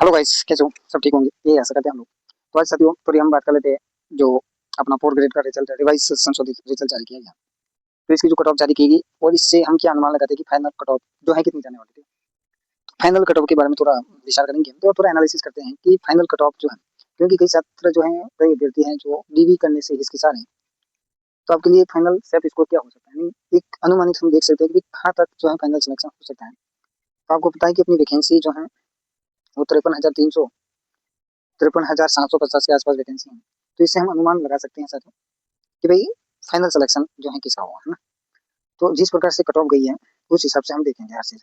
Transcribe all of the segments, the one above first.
Hello guys, कैसे हो? सब ठीक होंगे, ये आशा करते हैं हम लोग। तो आज साथियों थोड़ी हम बात कर लेते हैं जो अपना फोर्थ ग्रेड का रिजल्ट है, रिवाइज संशोधित रिजल्ट जारी किया गया। तो इसकी जो कट ऑफ जारी की गई और इससे हम क्या अनुमान लगाते हैं कि फाइनल कट ऑफ जो है कितनी जाने वाली थी। फाइनल कट ऑफ के बारे में थोड़ा विचार करेंगे हम, तो थोड़ा एनालिसिस करते हैं कि फाइनल कट ऑफ जो है, क्योंकि कई छात्र जो हैं, कई अभ्यर्थी हैं जो डीवी करने से हिचकिचा रहे हैं। तो आपके लिए फाइनल सेफ स्कोर क्या हो सकता है, यानी एक अनुमानित हम देख सकते हैं कि कहाँ तक जो है फाइनल सिलेक्शन हो सकता है। तो आपको पता है कि अपनी वैकेंसी जो है वो 53,750 के आसपास वैकेंसी है। तो इससे हम अनुमान लगा सकते हैं सर कि भाई फाइनल सिलेक्शन जो है किसका हुआ, है ना। तो जिस प्रकार से कट ऑफ गई है उस हिसाब से हम देखेंगे हर चीज़।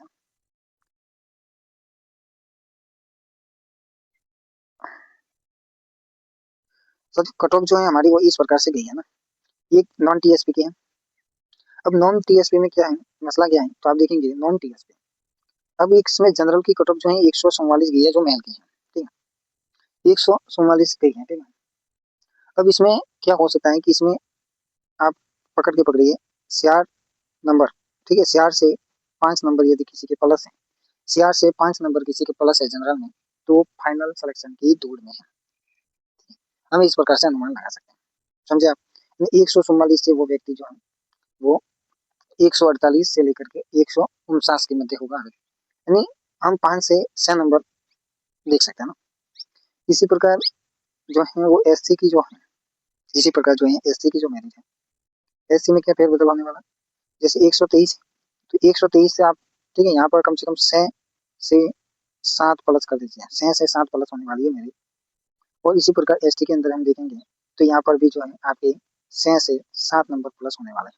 सर कट ऑफ जो है हमारी वो इस प्रकार से गई है ना, ये नॉन टीएसपी की है। अब नॉन टीएसपी में क्या है, मसला क्या है, तो आप देखेंगे नॉन टीएसपी। अब इसमें जनरल की कट ऑफ जो है 144 गई है जो मेल की है, ठीक है, 144 गई है, ठीक है। अब इसमें क्या हो सकता है कि इसमें आप पकड़ के पकड़िए सीआर नंबर, ठीक है, सीआर से 5 नंबर यदि किसी के प्लस है, सीआर से 5 नंबर किसी के प्लस है जनरल में, तो फाइनल सिलेक्शन की दौड़ में है। हम इस प्रकार से अनुमान लगा सकते हैं, समझे आप। 144 से वो व्यक्ति जो है वो 148 से लेकर के 149 के मध्य होगा, यानी हम 5 से 6 नंबर देख सकते हैं ना। इसी प्रकार जो है वो एससी की जो है, इसी प्रकार जो है एससी की जो मेरिट है, एससी में क्या फेरबदल होने वाला, जैसे 123, तो 123 से आप, ठीक है, यहाँ पर कम से कम 6 से 7 प्लस कर दीजिए, 6 से 7 प्लस होने वाली है मेरी। और इसी प्रकार एसटी के अंदर हम देखेंगे तो यहाँ पर भी जो है आपके 6 से 7 नंबर प्लस होने वाले हैं,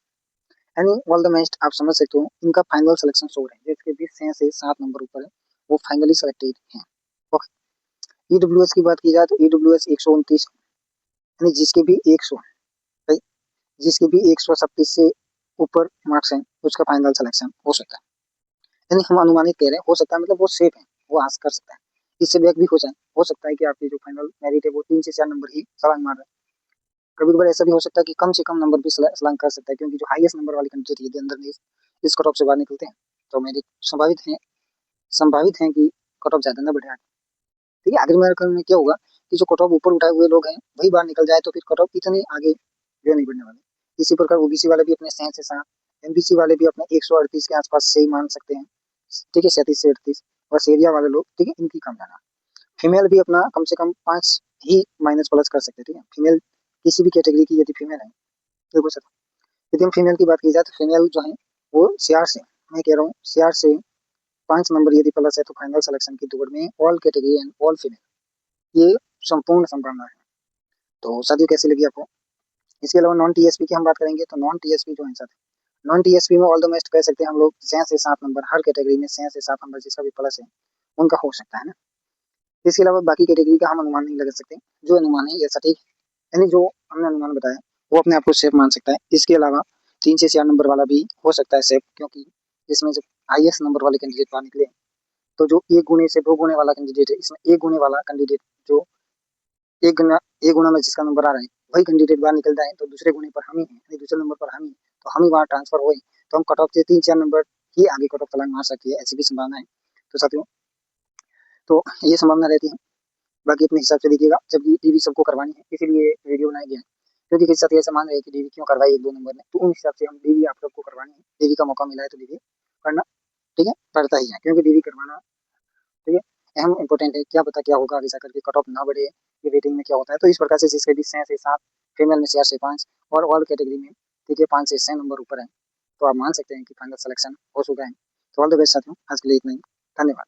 यानी ऑल द बेस्ट आप समझ सकते हो इनका फाइनल सिलेक्शन शो है, जिसके भी 6 से 7 नंबर ऊपर है वो फाइनली सिलेक्टेड हैं। ओके, ईडब्ल्यूएस की बात की जाए तो ईडब्ल्यूएस 129, यानी जिसके भी 100, भाई जिसके भी 137 से ऊपर मार्क्स हैं उसका फाइनल सिलेक्शन हो सकता है। यानी हम अनुमानित कह रहे हैं, हो सकता है मतलब वो सेफ है, वो आस कर सकता है, इससे बैक भी हो जाए। हो सकता है कि आपकी जो फाइनल मेरिट है वो 3 से 4 नंबर ही छलांग मार रहे हैं। कभी कभार ऐसा भी हो सकता है कि कम से कम नंबर भी छलांग कर सकता है, क्योंकि जो हाईएस्ट नंबर वाली कैंडिडेट यदि अंदर नहीं इस कट ऑफ से बाहर निकलते हैं तो मेरिट संभावित है कि कट ऑफ ज्यादा ना बढ़े आगे। ठीक है, आगे में क्या होगा कि जो कट ऑफ ऊपर उठाए हुए लोग हैं वही बाहर निकल जाए तो फिर कट ऑफ इतनी आगे जो नहीं बढ़ने वाले। इसी प्रकार ओबीसी वाले भी अपने 6 से 7, एमबीसी वाले भी अपने 138 के आसपास से ही मान सकते हैं, ठीक है, 37 से 38। और एरिया वाले लोग, ठीक है, इनकी कम जाना। फीमेल भी अपना कम से कम 5 ही माइनस प्लस कर सकते हैं, ठीक है, फीमेल किसी भी कैटेगरी की यदि फीमेल है, देखो सर, यदि हम फीमेल की बात की जाए तो फीमेल जो है वो सीआर से, मैं कह रहा हूँ सीआर से 5 नंबर यदि प्लस है तो फाइनल सिलेक्शन की दौड़ में all category and all female, ये संपूर्ण संभावना है। तो साथियों कैसी लगी आपको? इसके अलावा नॉन टीएसपी की हम बात करेंगे तो नॉन टीएसपी जो है सर, नॉन टीएसपी में ऑल द बेस्ट कह सकते हैं हम लोग 6 से 7 नंबर हर कैटेगरी में, 6 से 7 नंबर जिसका भी प्लस है उनका हो सकता है ना। इसके अलावा बाकी कैटेगरी का हम अनुमान नहीं लगा सकते, जो अनुमान है ये सटीक है, यानी जो हमने अनुमान बताया वो अपने आप को सेफ मान सकता है। इसके अलावा 3 से 4 नंबर वाला भी हो सकता है सेफ, क्योंकि इसमें जब हाईएस्ट नंबर वाले कैंडिडेट बाहर निकले तो जो 1 गुणे से 2 गुणे वाला कैंडिडेट है, इसमें 1 गुणे वाला कैंडिडेट जो एक गुना में जिसका नंबर आ रहा है वही कैंडिडेट बाहर निकल जाए तो दूसरे गुणे पर हम ही है, दूसरे नंबर पर हम ही, तो हम ही वहाँ ट्रांसफर हुए तो हम कट ऑफ से 3 4 नंबर ही आगे कट ऑफ छलांग मार सकती है, ऐसी भी संभावना है। तो साथियों, तो ये संभावना रहती है। बाकी अपने हिसाब से देखिएगा, जबकि डीवी सबको करवानी है इसीलिए वीडियो बनाया गया है, क्योंकि किसी साथी ऐसा मान रहे हैं कि डीवी क्यों करवाई 1 2 नंबर में, तो उन हिसाब से हम डीवी आप सबको करवानी है, डीवी का मौका मिला है तो डीवी करना, ठीक है, पड़ता ही है, क्योंकि डीवी करवाना, ठीक है, अहम इंपॉर्टेंट है। क्या पता क्या होगा आगे जाकर के कट ऑफ ना बढ़े, ये वेटिंग में क्या होता है। तो इस प्रकार से जिसके भी 6 से 7, फीमेल में 4 से 5 और ऑल कैटेगरी में, ठीक है, 5 से 6 नंबर ऊपर है, तो आप मान सकते हैं कि फाइनल सिलेक्शन हो चुका है। तो ऑल द बेस्ट साथियों, आज के लिए इतना ही, धन्यवाद।